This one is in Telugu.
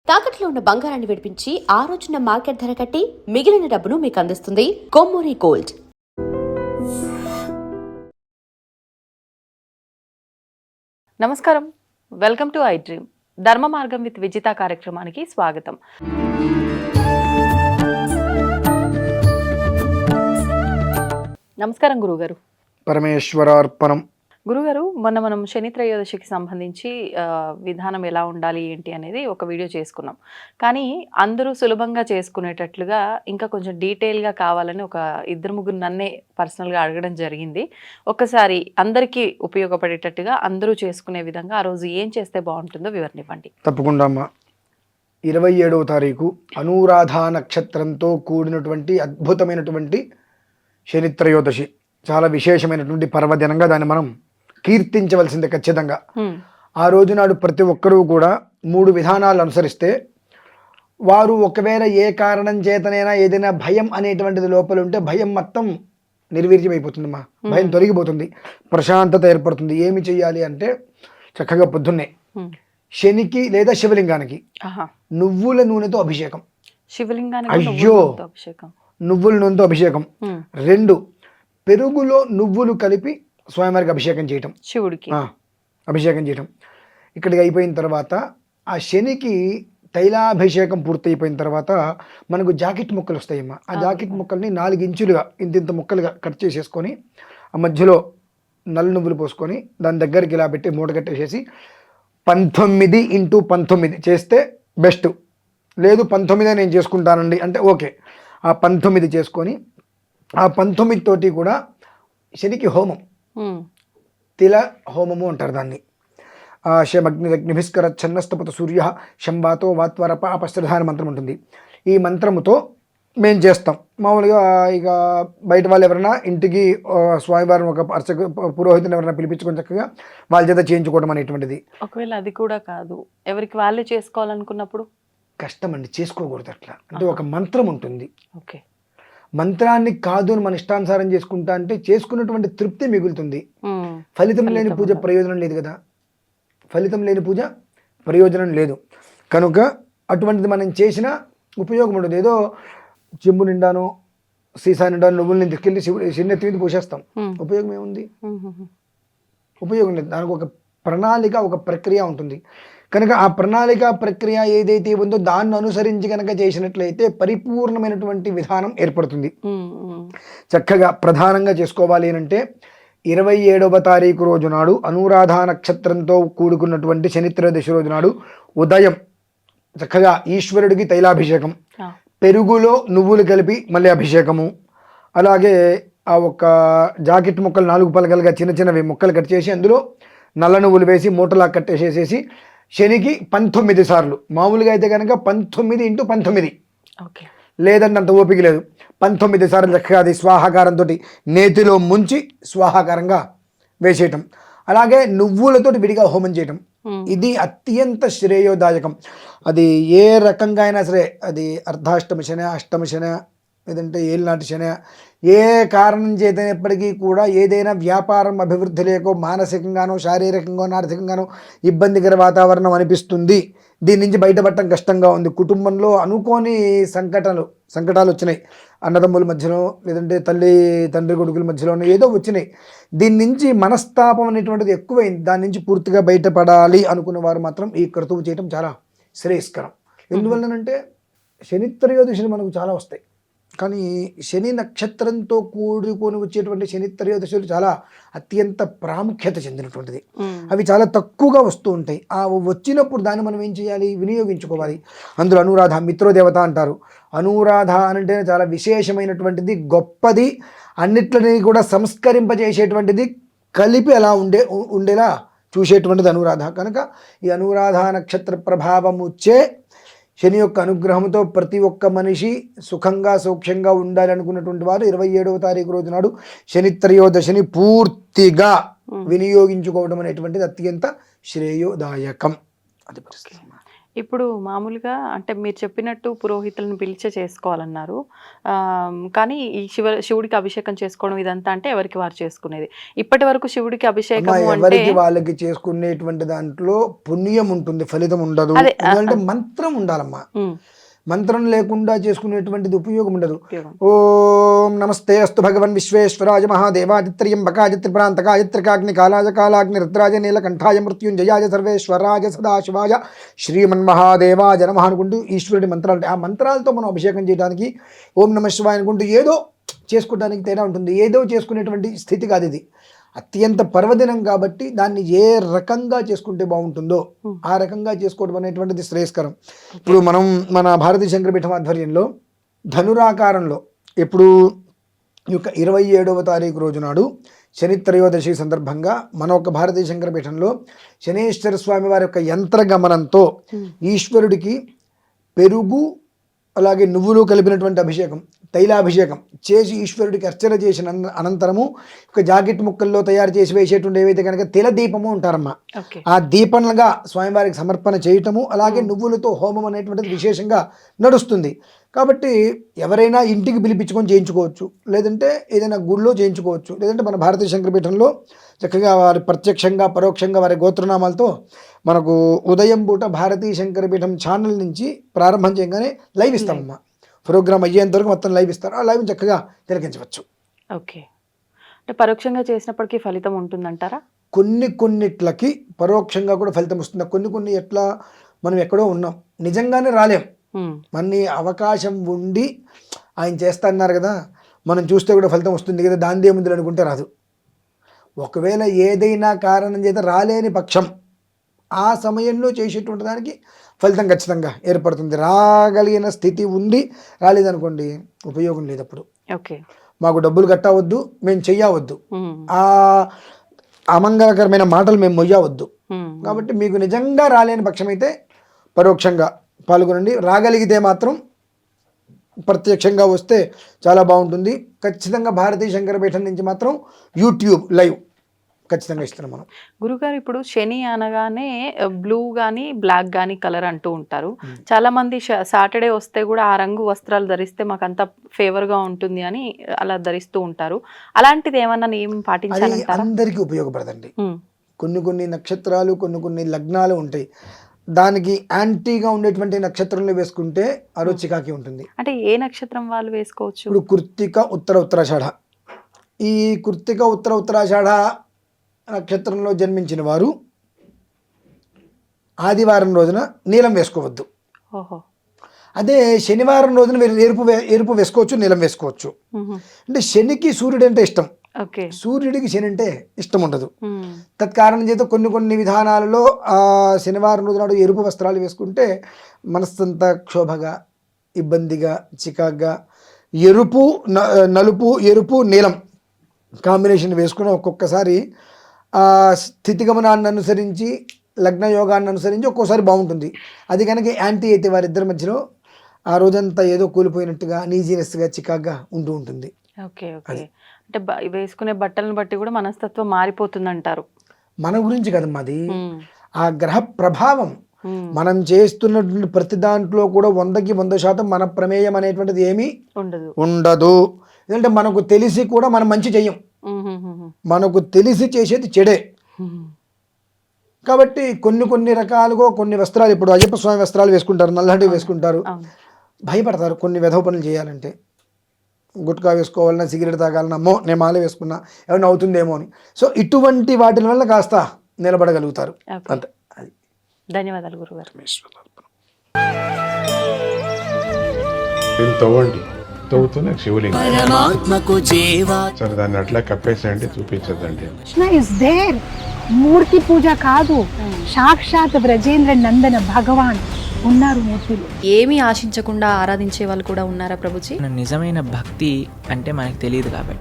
తాకట్లో ఉన్న బంగారాన్ని విడిపించి ఆ రోజున మార్కెట్ ధర కట్టి మిగిలిన డబ్బును మీకు అందిస్తుంది కొమ్మూరి గోల్డ్. నమస్కారం, వెల్కమ్ టు ఐ డ్రీమ్. ధర్మ మార్గం విత్ విజిత కార్యక్రమానికి స్వాగతం. నమస్కారం గురుగారు. పరమేశ్వరార్పణం. గురుగారు, మొన్న మనం శని త్రయోదశికి సంబంధించి విధానం ఎలా ఉండాలి ఏంటి అనేది ఒక వీడియో చేసుకున్నాం. కానీ అందరూ సులభంగా చేసుకునేటట్లుగా ఇంకా కొంచెం డీటెయిల్గా కావాలని ఒక ఇద్దరు ముగ్గురు నన్నే పర్సనల్గా అడగడం జరిగింది. ఒక్కసారి అందరికీ ఉపయోగపడేటట్టుగా అందరూ చేసుకునే విధంగా ఆ రోజు ఏం చేస్తే బాగుంటుందో వివరణ ఇవ్వండి. తప్పకుండా అమ్మా. 27వ తారీఖు అనురాధ నక్షత్రంతో కూడినటువంటి అద్భుతమైనటువంటి శని త్రయోదశి. చాలా విశేషమైనటువంటి పర్వదినంగా దాన్ని మనం కీర్తించవలసిందే ఖచ్చితంగా. ఆ రోజు నాడు ప్రతి ఒక్కరూ కూడా 3 విధానాలు అనుసరిస్తే వారు ఒకవేళ ఏ కారణం చేతనైనా ఏదైనా భయం అనేటువంటిది లోపల ఉంటే భయం మొత్తం నిర్వీర్యమైపోతుందమ్మా. భయం తొలగిపోతుంది, ప్రశాంతత ఏర్పడుతుంది. ఏమి చెయ్యాలి అంటే చక్కగా పొద్దున్నే శనికి లేదా శివలింగానికి నువ్వుల నూనెతో అభిషేకం. నువ్వుల నూనెతో అభిషేకం. 2 పెరుగులో నువ్వులు కలిపి స్వామివారికి అభిషేకం చేయటం, శివుడికి అభిషేకం చేయటం. ఇక్కడికి అయిపోయిన తర్వాత ఆ శనికి తైలాభిషేకం పూర్తయిపోయిన తర్వాత మనకు జాకెట్ ముక్కలు వస్తాయమ్మా. ఆ జాకెట్ ముక్కల్ని 4 ఇంచులుగా ఇంత ముక్కలుగా కట్ చేసేసుకొని ఆ మధ్యలో నల్ల నువ్వులు పోసుకొని దాని దగ్గరికి ఇలా పెట్టి మూట కట్టేసేసి 19x19 చేస్తే బెస్ట్. లేదు 19 నేను చేసుకుంటానండి అంటే ఓకే. ఆ 19 చేసుకొని ఆ 19 తోటి కూడా శనికి హోమం, తిల హోమము అంటారు దాన్ని. శమగ్నిరగ్నిభిస్కర ఛన్నస్తపత సూర్య శంబాతో వాత్వరప అపశ్రధాన మంత్రం ఉంటుంది. ఈ మంత్రముతో మేము చేస్తాం. మామూలుగా ఇక బయట వాళ్ళు ఎవరైనా ఇంటికి స్వామివారిని ఒక అర్చక పురోహితుని ఎవరైనా పిలిపించుకొని చక్కగా వాళ్ళ చేత చేయించుకోవడం అనేటువంటిది. ఒకవేళ అది కూడా కాదు, ఎవరికి వాళ్ళే చేసుకోవాలనుకున్నప్పుడు కష్టం అండి, చేసుకోకూడదు అట్లా. అంటే ఒక మంత్రం ఉంటుంది. ఓకే, మంత్రాన్ని కాదు అని మన ఇష్టానుసారం చేసుకుంటా అంటే చేసుకున్నటువంటి తృప్తి మిగులుతుంది. ఫలితం లేని పూజ ప్రయోజనం లేదు కదా. ఫలితం లేని పూజ ప్రయోజనం లేదు కనుక అటువంటిది మనం చేసిన ఉపయోగం ఉండదు. ఏదో చెంబు నిండానో సీసా నిండానో నువ్వుల్ని తీసుకెళ్ళి శివుని మీద పోసేస్తాం. ఉపయోగం ఏముంది? ఉపయోగం లేదు. దానికి ఒక ప్రణాళిక, ఒక ప్రక్రియ ఉంటుంది కనుక ఆ ప్రణాళిక ప్రక్రియ ఏదైతే ఉందో దాన్ని అనుసరించి కనుక చేసినట్లయితే పరిపూర్ణమైనటువంటి విధానం ఏర్పడుతుంది. చక్కగా ప్రధానంగా చేసుకోవాలి అంటే 27వ తారీఖు రోజు నాడు అనురాధ నక్షత్రంతో కూడుకున్నటువంటి శని త్రయోదశి రోజు నాడు ఉదయం చక్కగా ఈశ్వరుడికి తైలాభిషేకం, పెరుగులో నువ్వులు కలిపి మళ్ళీ అభిషేకము, అలాగే ఆ ఒక జాకెట్ ముక్కలు 4 పలకలుగా చిన్న చిన్నవి ముక్కలు కట్ చేసి అందులో నల్ల నువ్వులు వేసి మూటలా కట్టేసేసి శనికి 19 సార్లు. మామూలుగా అయితే కనుక 19x19, లేదంటే అంత ఓపిక లేదు. 19 సార్లు చక్కగా అది స్వాహాకారంతో నేతిలో ముంచి స్వాహాకారంగా వేసేయటం. అలాగే నువ్వులతోటి విడిగా హోమం చేయటం. ఇది అత్యంత శ్రేయోదాయకం. అది ఏ రకంగా అయినా సరే, అది అర్ధాష్టమ శని, అష్టమ శని, లేదంటే ఏళ్ళనాటి శని, ఏ కారణం చేతనప్పటికీ కూడా ఏదైనా వ్యాపారం అభివృద్ధి లేకో మానసికంగానో శారీరకంగానో ఆర్థికంగానో ఇబ్బందికర వాతావరణం అనిపిస్తుంది, దీని నుంచి బయటపడటం కష్టంగా ఉంది, కుటుంబంలో అనుకోని సంకటాలు వచ్చినాయి, అన్నదమ్ముల మధ్యలో లేదంటే తండ్రి కొడుకుల మధ్యలోనో ఏదో వచ్చినాయి, దీని నుంచి మనస్తాపం అనేటువంటిది ఎక్కువైంది, దాని నుంచి పూర్తిగా బయటపడాలి అనుకున్న వారు మాత్రం ఈ క్రతువు చేయటం చాలా శ్రేయస్కరం. ఎందువల్లనంటే శని త్రయోదశులు మనకు చాలా వస్తాయి, కానీ శని నక్షత్రంతో కూడుకొని వచ్చేటువంటి శని త్రయోదశులు చాలా అత్యంత ప్రాముఖ్యత చెందినటువంటిది. అవి చాలా తక్కువగా వస్తూ ఉంటాయి. ఆ వచ్చినప్పుడు దాన్ని మనం ఏం చేయాలి? వినియోగించుకోవాలి. అందులో అనురాధ మిత్రోదేవత అంటారు. అనురాధ అంటే చాలా విశేషమైనటువంటిది, గొప్పది, అన్నిట్లని కూడా సంస్కరింపజేసేటువంటిది, కలిపి అలా ఉండేలా చూసేటువంటిది అనురాధ. కనుక ఈ అనురాధ నక్షత్ర ప్రభావముచ్చే శని యొక్క అనుగ్రహంతో ప్రతి ఒక్క మనిషి సుఖంగా సౌఖ్యంగా ఉండాలి అనుకున్నటువంటి వారు 27వ తారీఖు రోజు నాడు శని త్రయోదశిని పూర్తిగా వినియోగించుకోవడం అనేటువంటిది అత్యంత శ్రేయోదాయకం. అది ఇప్పుడు మామూలుగా అంటే మీరు చెప్పినట్టు పురోహితులను పిలిచే చేసుకోవాలన్నారు. కానీ ఈ శివుడికి అభిషేకం చేసుకోవడం ఇదంతా అంటే ఎవరికి వారు చేసుకునేది. ఇప్పటి వరకు శివుడికి అభిషేకం అంటే ఎవరికి వాళ్ళకి చేసుకునేటువంటి దాంట్లో పుణ్యం ఉంటుంది, ఫలితం ఉండదు. అదే, ఎందుకంటే మంత్రం ఉండాలమ్మా. మంత్రం లేకుండా చేసుకునేటువంటిది ఉపయోగం ఉండదు. ఉపయోగం. ఓం నమస్తే అస్తు భగవన్ విశ్వేశ్వరాయ మహాదేవాదిత్ర్యంబకాయ త్రిపురాంతకాయ త్రికాగ్ని కాలాయ కాలాగ్ని రుద్రాయ నీలకంఠాయ మృత్యుంజయాయ సర్వేశ్వరాయ సదాశివాయ శ్రీమన్మహాదేవాయ నమః అనుకుంటూ ఈశ్వరుడి మంత్రాలు ఉంటాయి. ఆ మంత్రాలతో మనం అభిషేకం చేయడానికి ఓం నమః శివాయ అనుకుంటూ ఏదో చేసుకోవడానికి తేడా ఉంటుంది. ఏదో చేసుకునేటువంటి స్థితి కాదు ఇది. అత్యంత పర్వదినం కాబట్టి దాన్ని ఏ రకంగా చేసుకుంటే బాగుంటుందో ఆ రకంగా చేసుకోవడం అనేటువంటిది శ్రేయస్కరం. ఇప్పుడు మనం మన భారతీయ శంకరపీఠం ఆధ్వర్యంలో ధనురాకారంలో ఇప్పుడు ఈ యొక్క 27వ తారీఖు రోజు నాడు శని త్రయోదశి సందర్భంగా మన ఒక భారతీయ శంకరపీఠంలో శనేశ్వర స్వామి వారి యొక్క యంత్రగమనంతో ఈశ్వరుడికి పెరుగు అలాగే నువ్వులు కలిపినటువంటి అభిషేకం, తైలాభిషేకం చేసి ఈశ్వరుడికి అర్చన చేసిన అనంతరము ఒక జాకెట్ ముక్కల్లో తయారు చేసి వేసేటువంటి ఏవైతే కనుక తెల దీపము ఉంటారమ్మా, ఆ దీపంగా స్వామివారికి సమర్పణ చేయటము, అలాగే నువ్వులతో హోమం అనేటువంటిది విశేషంగా నడుస్తుంది. కాబట్టి ఎవరైనా ఇంటికి పిలిపించుకొని చేయించుకోవచ్చు, లేదంటే ఏదైనా గుళ్ళో చేయించుకోవచ్చు, లేదంటే మన భారతీయ శంకరపీఠంలో చక్కగా వారి ప్రత్యక్షంగా పరోక్షంగా వారి గోత్రనామాలతో మనకు ఉదయం పూట భారతీయ శంకరపీఠం ఛానల్ నుంచి ప్రారంభం చేయగానే లైవ్ ఇస్తామమ్మా. ప్రోగ్రామ్ అయ్యేంత వరకు మొత్తం లైవ్ ఇస్తారు. ఆ లైవ్ చక్కగా తిలకించవచ్చు. ఓకే, అంటే పరోక్షంగా చేసినప్పటికీ ఫలితం ఉంటుందంటారా? కొన్నిట్లకి పరోక్షంగా కూడా ఫలితం వస్తుంది. కొన్ని ఎట్లా మనం ఎక్కడో ఉన్నాం, నిజంగానే రాలేం. మన అవకాశం ఉండి ఆయన చేస్తా అన్నారు కదా, మనం చూస్తే కూడా ఫలితం వస్తుంది కదా, దాని ఏముంది అనుకుంటే రాదు. ఒకవేళ ఏదైనా కారణం చేత రాలేని పక్షం ఆ సమయంలో చేసేటువంటి దానికి ఫలితం ఖచ్చితంగా ఏర్పడుతుంది. రాగలిగిన స్థితి ఉండి రాలేదనుకోండి ఉపయోగం లేదు. అప్పుడు ఓకే, మాకు డబ్బులు కట్టవద్దు, మేము చెయ్యవద్దు, ఆ అమంగళకరమైన మాటలు మేము మొయ్యవద్దు. కాబట్టి మీకు నిజంగా రాలేని పక్షం అయితే పరోక్షంగా పాల్గొనండి. రాగలిగితే మాత్రం ప్రత్యక్షంగా వస్తే చాలా బాగుంటుంది. ఖచ్చితంగా భారతీయ శంకరపీఠం నుంచి మాత్రం యూట్యూబ్ లైవ్ ఖచ్చితంగా ఇస్తున్నాం మనం. గురుగారు, ఇప్పుడు శని అనగానే బ్లూ కానీ బ్లాక్ కానీ కలర్ అంటూ ఉంటారు. చాలా మంది సాటర్డే వస్తే కూడా ఆ రంగు వస్త్రాలు ధరిస్తే మాకు అంత ఫేవర్గా ఉంటుంది అని అలా ధరిస్తూ ఉంటారు. అలాంటిది ఏమన్నా నియమం పాటించాలి? అందరికీ ఉపయోగపడదండి. కొన్ని నక్షత్రాలు కొన్ని లగ్నాలు ఉంటాయి, దానికి యాంటీగా ఉండేటువంటి నక్షత్రంలో వేసుకుంటే అరుచికాకి ఉంటుంది. అంటే ఏ నక్షత్రం వాళ్ళు వేసుకోవచ్చు? ఇప్పుడు కృత్తిక ఉత్తరాషాఢ, ఈ కృత్తిక ఉత్తరాషాఢ నక్షత్రంలో జన్మించిన వారు ఆదివారం రోజున నీలం వేసుకోవద్దు. ఓహో, అదే శనివారం రోజున మీరు ఎరుపు వేసుకోవచ్చు, నీలం వేసుకోవచ్చు. అంటే శనికి సూర్యుడు అంటే ఇష్టం, సూర్యుడికి శని అంటే ఇష్టం ఉండదు. తత్కారణం చేత కొన్ని విధానాలలో ఆ శనివారం రోజు నాడు ఎరుపు వస్త్రాలు వేసుకుంటే మనస్సంతా క్షోభగా, ఇబ్బందిగా, చికాగ్గా, నలుపు ఎరుపు నీలం కాంబినేషన్ వేసుకుని ఒక్కొక్కసారి ఆ స్థితిగమనాన్ని అనుసరించి లగ్న యోగాన్ని అనుసరించి ఒక్కోసారి బాగుంటుంది. అది కనుక యాంటీ అయితే వారిద్దరి మధ్యలో ఆ రోజంతా ఏదో కూలిపోయినట్టుగా, నీజీనెస్గా, చికాగ్గా ఉంటూ ఉంటుంది. ఓకే ఓకే, అంటే వేసుకునే బట్టలను బట్టి కూడా మనస్తత్వం మారిపోతుంది అంటారు. మన గురించి కదమ్మా అది, ఆ గ్రహ ప్రభావం. మనం చేస్తున్నటువంటి ప్రతి దాంట్లో కూడా 100% మన ప్రమేయం అనేటువంటిది ఏమీ ఉండదు. ఎందుకంటే మనకు తెలిసి కూడా మనం మంచి చెయ్యం, మనకు తెలిసి చేసేది చెడే. కాబట్టి కొన్ని రకాలుగా కొన్ని వస్త్రాలు, ఇప్పుడు అయ్యప్ప స్వామి వస్త్రాలు వేసుకుంటారు, నల్లటి వేసుకుంటారు, భయపడతారు కొన్ని వెధవ పనులు చేయాలంటే. గుట్కా వేసుకోవాలన్నా, సిగరెట్ తాగాలన్నా, అమ్మో నేను మాల వేసుకున్నా ఏమన్నా అవుతుందేమో అని. సో ఇటువంటి వాటి వల్ల కాస్త నిలబడగలుగుతారు. అంతే. అది. ధన్యవాదాలు గురుగారు. తవ్వండి, తవ్వుతూనే శివలింగం సరే దాన్ని అట్లా కప్పేసేయండి, చూపించదండి. Krishna is there. మూర్తి పూజ కాదు, సాక్షాత్ బ్రజేంద్ర నందన భగవాన్ ఉన్నారు మూర్తిలో. ఏమీ ఆశించకుండా ఆరాధించే వాళ్ళు కూడా ఉన్నారా ప్రభుజీ? నిజమైన భక్తి అంటే మనకు తెలియదు కాబట్టి